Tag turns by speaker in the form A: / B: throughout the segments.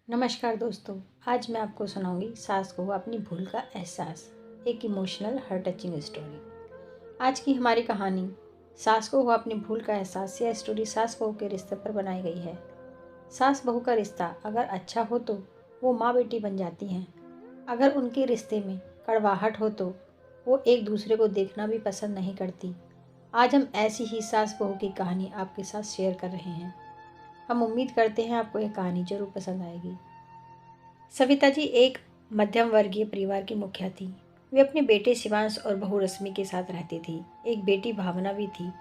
A: नमस्कार दोस्तों। आज मैं आपको सुनाऊंगी सास को अपनी भूल का एहसास, एक इमोशनल हार्ट टचिंग स्टोरी। आज की हमारी कहानी सास को हुआ अपनी भूल का एहसास। यह स्टोरी सास बहू के रिश्ते पर बनाई गई है। सास बहू का रिश्ता अगर अच्छा हो तो वो माँ बेटी बन जाती हैं। अगर उनके रिश्ते में कड़वाहट हो तो वो एक दूसरे को देखना भी पसंद नहीं करती। आज हम ऐसी ही सास बहू की कहानी आपके साथ शेयर कर रहे हैं। हम उम्मीद करते हैं आपको यह कहानी जरूर पसंद आएगी। सविता जी एक मध्यम वर्गीय परिवार की मुखिया थी। वे अपने बेटे शिवांश और बहू रश्मि के साथ रहती थी। एक बेटी भावना भी थी,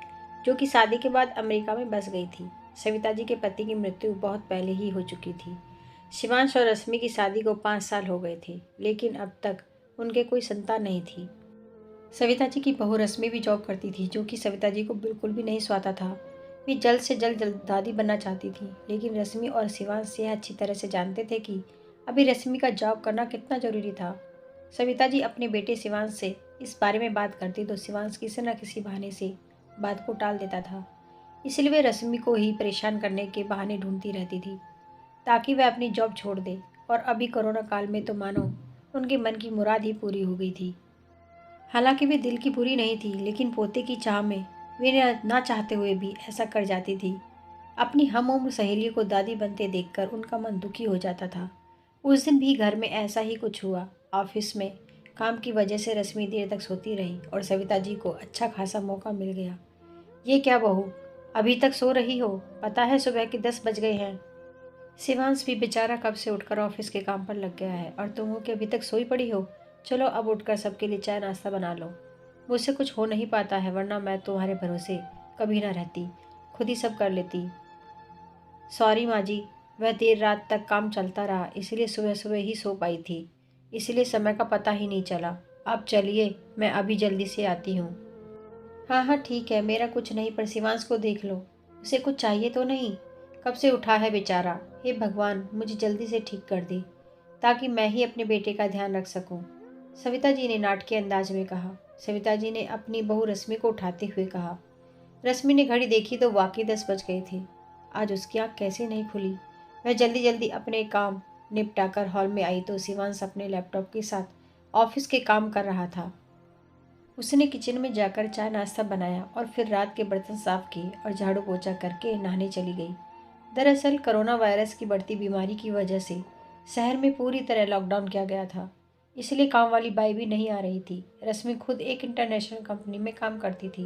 A: जो कि शादी के बाद अमेरिका में बस गई थी। सविता जी के पति की मृत्यु बहुत पहले ही हो चुकी थी। शिवांश और रश्मि की शादी को 5 साल हो गए थे, लेकिन अब तक उनके कोई संतान नहीं थी। सविता जी की बहू रश्मि भी जॉब करती थी, जो कि सविता जी को बिल्कुल भी नहीं सुहाता था। वे जल्द से जल्द दादी बनना चाहती थी, लेकिन रश्मि और शिवांश यह अच्छी तरह से जानते थे कि अभी रश्मि का जॉब करना कितना जरूरी था। सविता जी अपने बेटे शिवांश से इस बारे में बात करती तो शिवांश किसी न किसी बहाने से बात को टाल देता था। इसलिए वे रश्मि को ही परेशान करने के बहाने ढूंढती रहती थी, ताकि वह अपनी जॉब छोड़ दे। और अभी कोरोना काल में तो मानो उनके मन की मुराद ही पूरी हो गई थी। हालांकि वे दिल की बुरी नहीं थी, लेकिन पोते की चाह में वे ना चाहते हुए भी ऐसा कर जाती थी। अपनी हम उम्र सहेलियों को दादी बनते देखकर उनका मन दुखी हो जाता था। उस दिन भी घर में ऐसा ही कुछ हुआ। ऑफिस में काम की वजह से रश्मि देर तक सोती रही और सविता जी को अच्छा खासा मौका मिल गया। ये क्या बहू, अभी तक सो रही हो? पता है सुबह के 10 बज गए हैं। शिवांश भी बेचारा कब से उठकर ऑफिस के काम पर लग गया है और तुम हो कि अभी तक सोई पड़ी हो। चलो अब उठकर सबके लिए चाय नाश्ता बना लो। मुझसे कुछ हो नहीं पाता है, वरना मैं तुम्हारे भरोसे कभी ना रहती, खुद ही सब कर लेती। सॉरी माँ जी, वह देर रात तक काम चलता रहा, इसलिए सुबह सुबह ही सो पाई थी। इसलिए समय का पता ही नहीं चला। अब चलिए, मैं अभी जल्दी से आती हूँ। हाँ हाँ ठीक है, मेरा कुछ नहीं, पर शिवांश को देख लो, उसे कुछ चाहिए तो नहीं? कब से उठा है बेचारा। हे भगवान, मुझे जल्दी से ठीक कर दे, ताकि मैं ही अपने बेटे का ध्यान रख सकूं। सविता जी ने नाटकीय अंदाज में कहा। सविता जी ने अपनी बहू रश्मि को उठाते हुए कहा। रश्मि ने घड़ी देखी तो वाकई 10 बज गए थे। आज उसकी आँख कैसे नहीं खुली। वह जल्दी जल्दी अपने काम निपटाकर हॉल में आई तो शिवांश अपने लैपटॉप के साथ ऑफिस के काम कर रहा था। उसने किचन में जाकर चाय नाश्ता बनाया और फिर रात के बर्तन साफ किए और झाड़ू पोछा करके नहाने चली गई। दरअसल कोरोना वायरस की बढ़ती बीमारी की वजह से शहर में पूरी तरह लॉकडाउन किया गया था, इसलिए काम वाली बाई भी नहीं आ रही थी। रश्मि खुद एक इंटरनेशनल कंपनी में काम करती थी।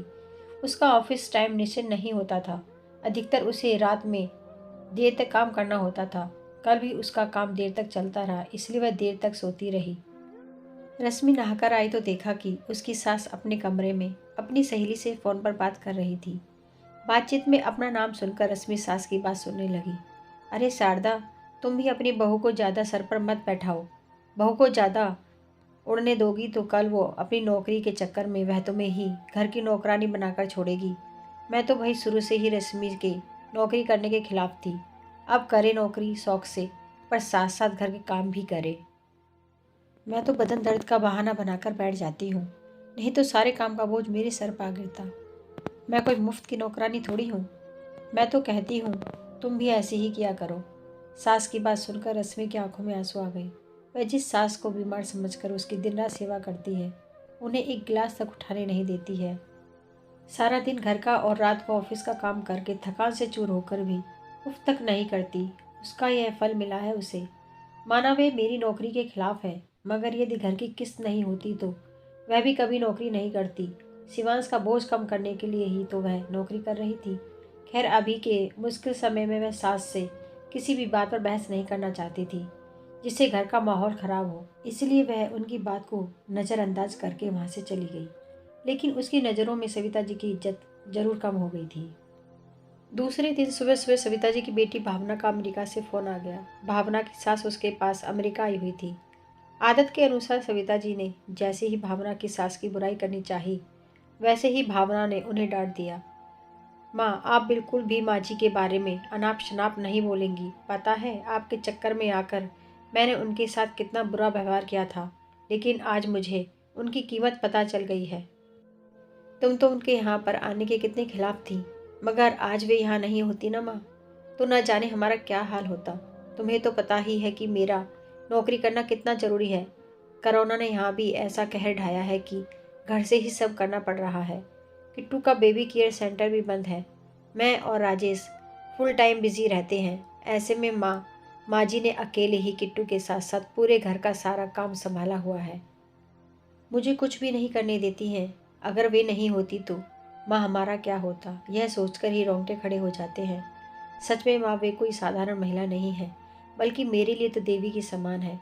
A: उसका ऑफिस टाइम निश्चित नहीं होता था। अधिकतर उसे रात में देर तक काम करना होता था। कल भी उसका काम देर तक चलता रहा, इसलिए वह देर तक सोती रही। रश्मि नहाकर आई तो देखा कि उसकी सास अपने कमरे में अपनी सहेली से फोन पर बात कर रही थी। बातचीत में अपना नाम सुनकर रश्मि सास की बात सुनने लगी। अरे शारदा, तुम भी अपनी बहू को ज़्यादा सर पर मत बैठाओ। बहू को ज़्यादा उड़ने दोगी तो कल वो अपनी नौकरी के चक्कर में वह तुम्हें ही घर की नौकरानी बनाकर छोड़ेगी। मैं तो भाई शुरू से ही रश्मि के नौकरी करने के खिलाफ थी। अब करे नौकरी शौक से, पर साथ साथ घर के काम भी करे। मैं तो बदन दर्द का बहाना बनाकर बैठ जाती हूँ, नहीं तो सारे काम का बोझ मेरे सर पर आ गिरता। मैं कोई मुफ्त की नौकरानी थोड़ी हूँ। मैं तो कहती हूँ तुम भी ऐसे ही किया करो। सास की बात सुनकर रश्मि की आंखों में आंसू आ गए। वह जिस सास को बीमार समझकर उसकी दिन रात सेवा करती है, उन्हें एक गिलास तक उठाने नहीं देती है। सारा दिन घर का और रात को ऑफिस का काम करके थकान से चूर होकर भी उफ तक नहीं करती, उसका यह फल मिला है उसे। माना वे मेरी नौकरी के खिलाफ है, मगर यदि घर की किस्त नहीं होती तो वह भी कभी नौकरी नहीं करती। शिवांश का बोझ कम करने के लिए ही तो वह नौकरी कर रही थी। खैर, अभी के मुश्किल समय में वह सास से किसी भी बात पर बहस नहीं करना चाहती थी, जिससे घर का माहौल खराब हो। इसलिए वह उनकी बात को नज़रअंदाज करके वहाँ से चली गई। लेकिन उसकी नज़रों में सविता जी की इज्जत जरूर कम हो गई थी। दूसरे दिन सुबह सुबह सविता जी की बेटी भावना का अमेरिका से फ़ोन आ गया। भावना की सास उसके पास अमेरिका आई हुई थी। आदत के अनुसार सविता जी ने जैसे ही भावना की सास की बुराई करनी चाही, वैसे ही भावना ने उन्हें डांट दिया। माँ, आप बिल्कुल भी माँ जी के बारे में अनाप शनाप नहीं बोलेंगी। पता है आपके चक्कर में आकर मैंने उनके साथ कितना बुरा व्यवहार किया था, लेकिन आज मुझे उनकी कीमत पता चल गई है। तुम तो उनके यहाँ पर आने के कितने खिलाफ थी, मगर आज वे यहाँ नहीं होती ना माँ, तो न जाने हमारा क्या हाल होता। तुम्हें तो पता ही है कि मेरा नौकरी करना कितना ज़रूरी है। कोरोना ने यहाँ भी ऐसा कहर ढाया है कि घर से ही सब करना पड़ रहा है। किट्टू का बेबी केयर सेंटर भी बंद है। मैं और राजेश फुल टाइम बिजी रहते हैं। ऐसे में माँ जी ने अकेले ही किट्टू के साथ साथ पूरे घर का सारा काम संभाला हुआ है। मुझे कुछ भी नहीं करने देती हैं। अगर वे नहीं होती तो माँ हमारा क्या होता, यह सोचकर ही रोंगटे खड़े हो जाते हैं। सच में माँ वे कोई साधारण महिला नहीं है, बल्कि मेरे लिए तो देवी की समान है।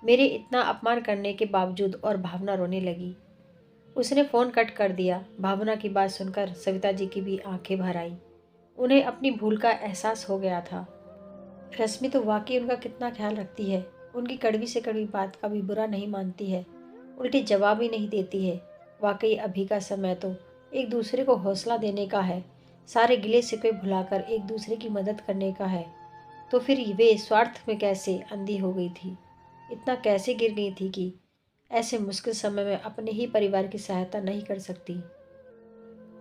A: मेरे इतना अपमान करने के बावजूद और भावना रोने लगी। उसने फ़ोन कट कर दिया। भावना की बात सुनकर सविता जी की भी आंखें भर आई। उन्हें अपनी भूल का एहसास हो गया था। रश्मि तो वाकई उनका कितना ख्याल रखती है। उनकी कड़वी से कड़वी बात का भी बुरा नहीं मानती है, उल्टे जवाब ही नहीं देती है। वाकई अभी का समय तो एक दूसरे को हौसला देने का है, सारे गिले शिकवे भुलाकर एक दूसरे की मदद करने का है। तो फिर वे स्वार्थ में कैसे अंधी हो गई थी, इतना कैसे गिर गई थी कि ऐसे मुश्किल समय में अपने ही परिवार की सहायता नहीं कर सकती।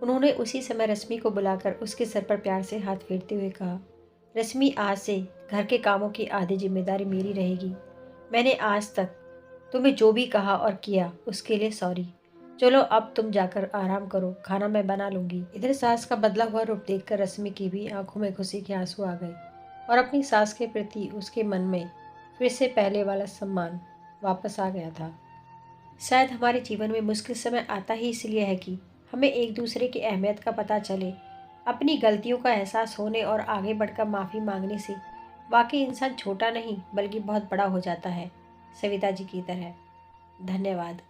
A: उन्होंने उसी समय रश्मि को बुलाकर उसके सर पर प्यार से हाथ फेरते हुए कहा, रश्मि, आज से घर के कामों की आधी जिम्मेदारी मेरी रहेगी। मैंने आज तक तुम्हें जो भी कहा और किया उसके लिए सॉरी। चलो अब तुम जाकर आराम करो, खाना मैं बना लूंगी। इधर सास का बदला हुआ रूप देखकर रश्मि की भी आंखों में खुशी के आंसू आ गए और अपनी सास के प्रति उसके मन में फिर से पहले वाला सम्मान वापस आ गया था। शायद हमारे जीवन में मुश्किल समय आता ही इसलिए है कि हमें एक दूसरे की अहमियत का पता चले। अपनी गलतियों का एहसास होने और आगे बढ़कर माफ़ी मांगने से वाकई इंसान छोटा नहीं बल्कि बहुत बड़ा हो जाता है, सविता जी की तरह। धन्यवाद।